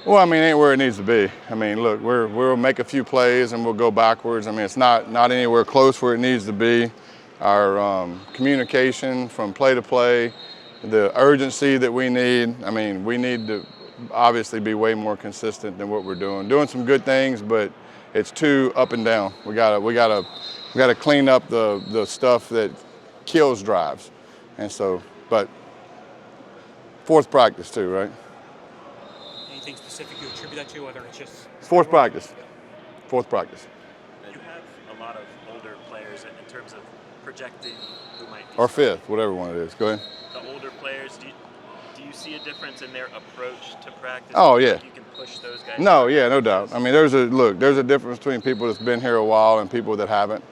Well, I mean, it ain't where it needs to be. I mean, look, we'll make a few plays and we'll go backwards. I mean, it's not anywhere close where it needs to be. Our communication from play to play, the urgency that we need. I mean, we need to obviously be way more consistent than what we're doing. Doing some good things, but it's too up and down. We gotta clean up the stuff that kills drives, and so. But fourth practice too, right? Anything specific you attribute that to, whether it's just Fourth practice. Fourth practice. You have a lot of older players in terms of projecting who might be. Or fifth, whatever one it is. Go ahead. The older players, do you see a difference in their approach to practice? Oh, yeah. You can push those guys. No, yeah, no doubt. I mean, there's a difference between people that's been here a while and people that haven't.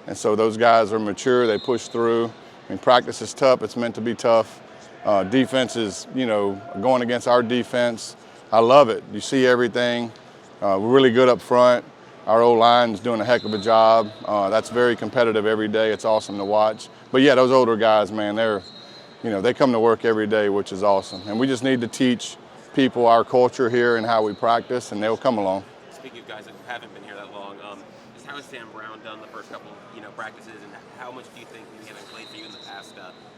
And so those guys are mature, they push through. I mean, practice is tough, it's meant to be tough. Defense is, going against our defense. I love it. You see everything. We're really good up front. Our O-line is doing a heck of a job. That's very competitive every day. It's awesome to watch. But yeah, those older guys, man, they come to work every day, which is awesome. And we just need to teach people our culture here and how we practice, and they'll come along. Speaking of guys that haven't been here that long, just how has Sam Brown done the first couple, practices, and how much do you think maybe having played for you in the past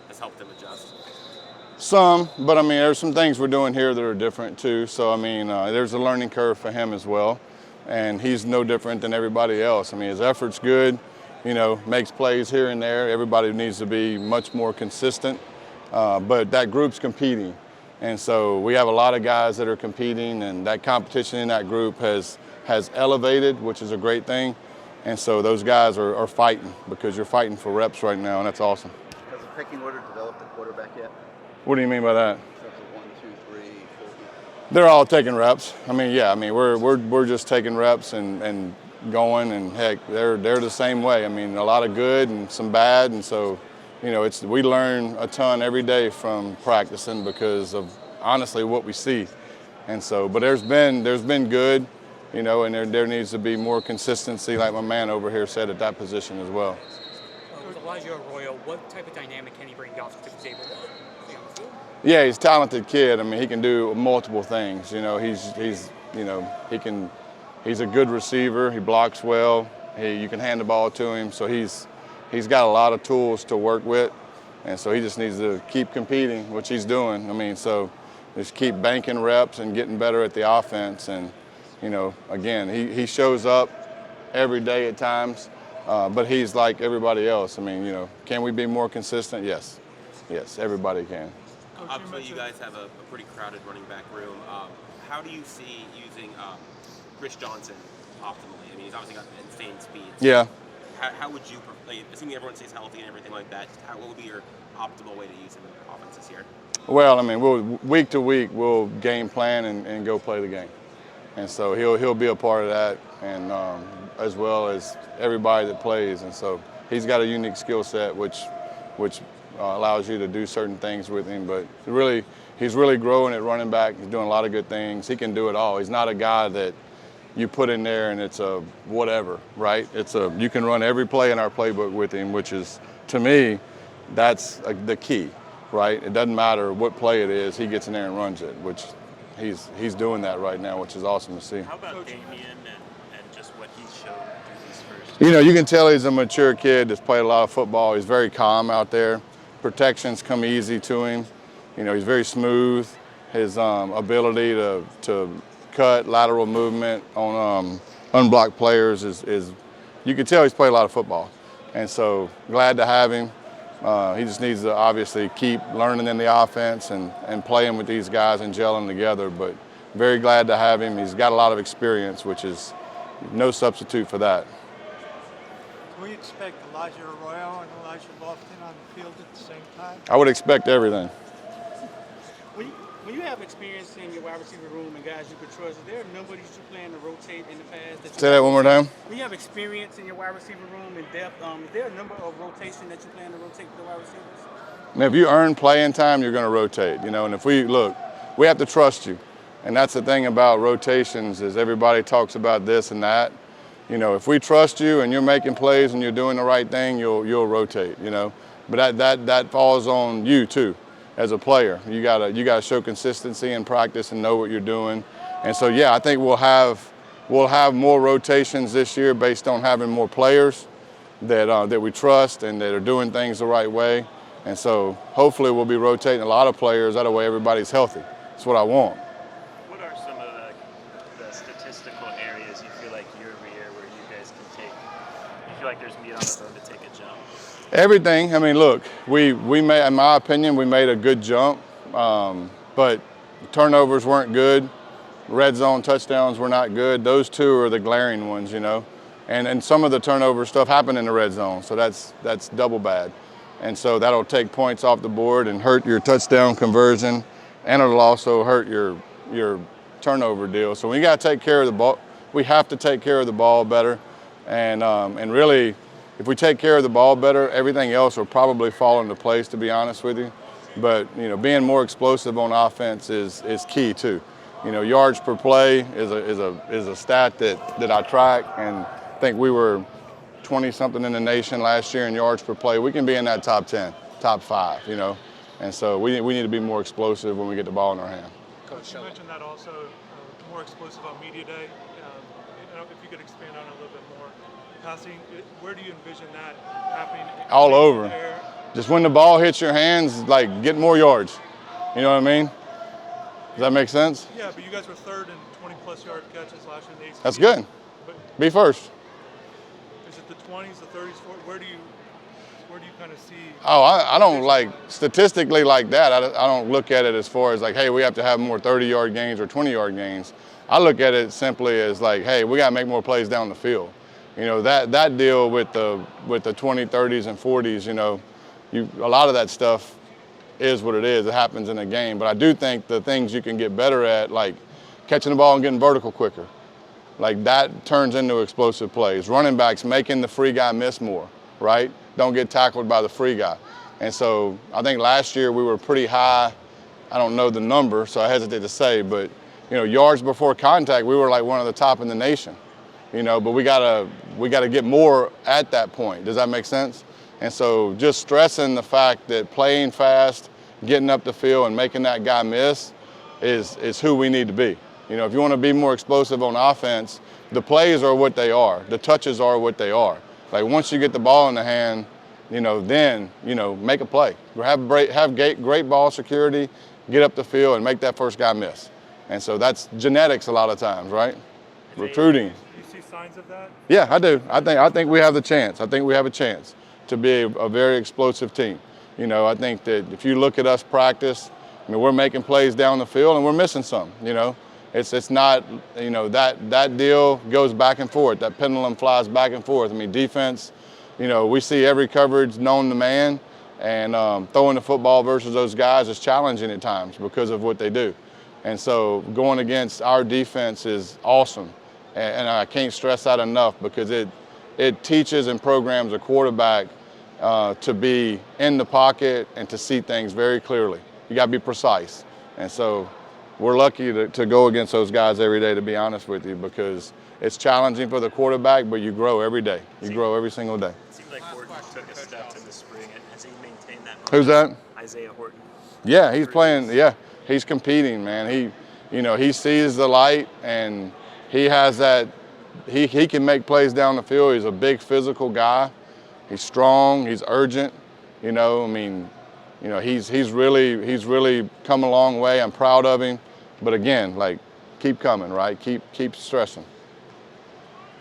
has helped him adjust? Some, but I mean, there's some things we're doing here that are different too. So I mean, there's a learning curve for him as well, and he's no different than everybody else. I mean, his effort's good, makes plays here and there. Everybody needs to be much more consistent, but that group's competing. And so we have a lot of guys that are competing, and that competition in that group has elevated, which is a great thing. And so those guys are fighting because you're fighting for reps right now, and that's awesome. Has the pecking order developed the quarterback yet? What do you mean by that? So it's a 1, 2, 3, 4. They're all taking reps. I mean, yeah. I mean, we're just taking reps and going, and heck, they're the same way. I mean, a lot of good and some bad, and so. We learn a ton every day from practicing because of honestly what we see, and so. But there's been good, and there needs to be more consistency, like my man over here said, at that position as well. With Arroyo, what type of dynamic can he bring off to the table? Yeah, he's a talented kid. I mean, he can do multiple things. He's a good receiver. He blocks well. You can hand the ball to him, so He's got a lot of tools to work with, and so he just needs to keep competing, which he's doing. I mean, so just keep banking reps and getting better at the offense. And, again, he shows up every day at times, but he's like everybody else. I mean, can we be more consistent? Yes. Yes, everybody can. Obviously, you guys have a pretty crowded running back room. How do you see using Chris Johnson optimally? I mean, he's obviously got insane speed. Yeah. How would you, assuming everyone stays healthy and everything like that, what would be your optimal way to use him in the offense this year? Well, I mean, week to week, we'll game plan and go play the game. And so he'll be a part of that, and as well as everybody that plays. And so he's got a unique skill set, which allows you to do certain things with him. But he's really growing at running back. He's doing a lot of good things. He can do it all. He's not a guy that you put in there and it's a whatever, right? You can run every play in our playbook with him, which is, to me, that's the key, right? It doesn't matter what play it is, he gets in there and runs it, which he's doing that right now, which is awesome to see. How about Damien and just what he's shown through these first? You can tell he's a mature kid that's played a lot of football. He's very calm out there. Protections come easy to him. He's very smooth. His ability to cut, lateral movement on unblocked players is you can tell he's played a lot of football. And so glad to have him. He just needs to obviously keep learning in the offense and playing with these guys and gelling together. But very glad to have him. He's got a lot of experience, which is no substitute for that. Will you expect Elijah Arroyo and Elijah Lofton on the field at the same time? I would expect everything. When you have experience in your wide receiver room and guys you can trust, is there a number that you plan to rotate in the past? Say that one more time. When you have experience in your wide receiver room and depth, is there a number of rotation that you plan to rotate with the wide receivers? And if you earn playing time, you're going to rotate. And if we have to trust you. And that's the thing about rotations is everybody talks about this and that. If we trust you and you're making plays and you're doing the right thing, you'll rotate. But that falls on you too. as a player. You gotta show consistency in practice and know what you're doing. And so yeah, I think we'll have more rotations this year based on having more players that we trust and that are doing things the right way. And so hopefully we'll be rotating a lot of players. That way everybody's healthy. That's what I want. What are some of the statistical areas you feel like year over year where you guys can take? You feel like there's meat on the bone to take a jump? Everything. I mean, look, we made, in my opinion, we made a good jump, but turnovers weren't good. Red zone touchdowns were not good. Those two are the glaring ones, you know. And some of the turnover stuff happened in the red zone, so that's double bad. And so that'll take points off the board and hurt your touchdown conversion, and it'll also hurt your turnover deal. So we got to take care of the ball. We have to take care of the ball better, and really, if we take care of the ball better, everything else will probably fall into place, to be honest with you. But you know, being more explosive on offense is key too. You know, yards per play is a stat that I track, and I think we were 20-something in the nation last year in yards per play. We can be in that top 10, top 5, you know. And so we need to be more explosive when we get the ball in our hand. Coach, you mentioned that also, more explosive on media day. You know, if you could expand on it a little bit more. Passing, where do you envision that happening? All over. Just when the ball hits your hands, like, get more yards. You know what I mean? Does that make sense? Yeah, but you guys were third in 20-plus yard catches last year in the ACC. That's good. But be first. is it the 20s, the 30s, 40s? Where do you kind of see? Oh, I don't like statistically like that. I don't look at it as far as like, hey, we have to have more 30-yard gains or 20-yard gains. I look at it simply as like, hey, we got to make more plays down the field. You know, that deal with the 20, 30s, and 40s. You know, a lot of that stuff is what it is. It happens in a game. But I do think the things you can get better at, like catching the ball and getting vertical quicker, like that turns into explosive plays. Running backs making the free guy miss more, right? Don't get tackled by the free guy. And so I think last year we were pretty high. I don't know the number, so I hesitate to say, but you know, yards before contact, we were like one of the top in the nation. You know, but we gotta get more at that point. Does that make sense? And so just stressing the fact that playing fast, getting up the field and making that guy miss is who we need to be. You know, if you want to be more explosive on offense, the plays are what they are. The touches are what they are. Like once you get the ball in the hand, you know, then, you know, make a play. Have great ball security, get up the field and make that first guy miss. And so that's genetics a lot of times, right? Recruiting. Do you see signs of that? Yeah, I do. I think we have the chance. I think we have a chance to be a very explosive team. You know, I think that if you look at us practice, I mean, we're making plays down the field and we're missing some, you know. It's not, you know, that deal goes back and forth. That pendulum flies back and forth. I mean, defense, you know, we see every coverage known to man, and throwing the football versus those guys is challenging at times because of what they do. And so going against our defense is awesome. And I can't stress that enough because it teaches and programs a quarterback to be in the pocket and to see things very clearly. You got to be precise. And so we're lucky to go against those guys every day, to be honest with you, because it's challenging for the quarterback, but you grow every day. You grow every single day. It seems like Horton took a step in the spring. Has he maintained that? Who's that? Isaiah Horton. Yeah, he's playing. Yeah, he's competing, man. He sees the light, and he has that. He can make plays down the field. He's a big physical guy. He's strong. He's urgent. You know, I mean, you know, he's really come a long way. I'm proud of him. But again, like, keep coming, right? Keep stressing.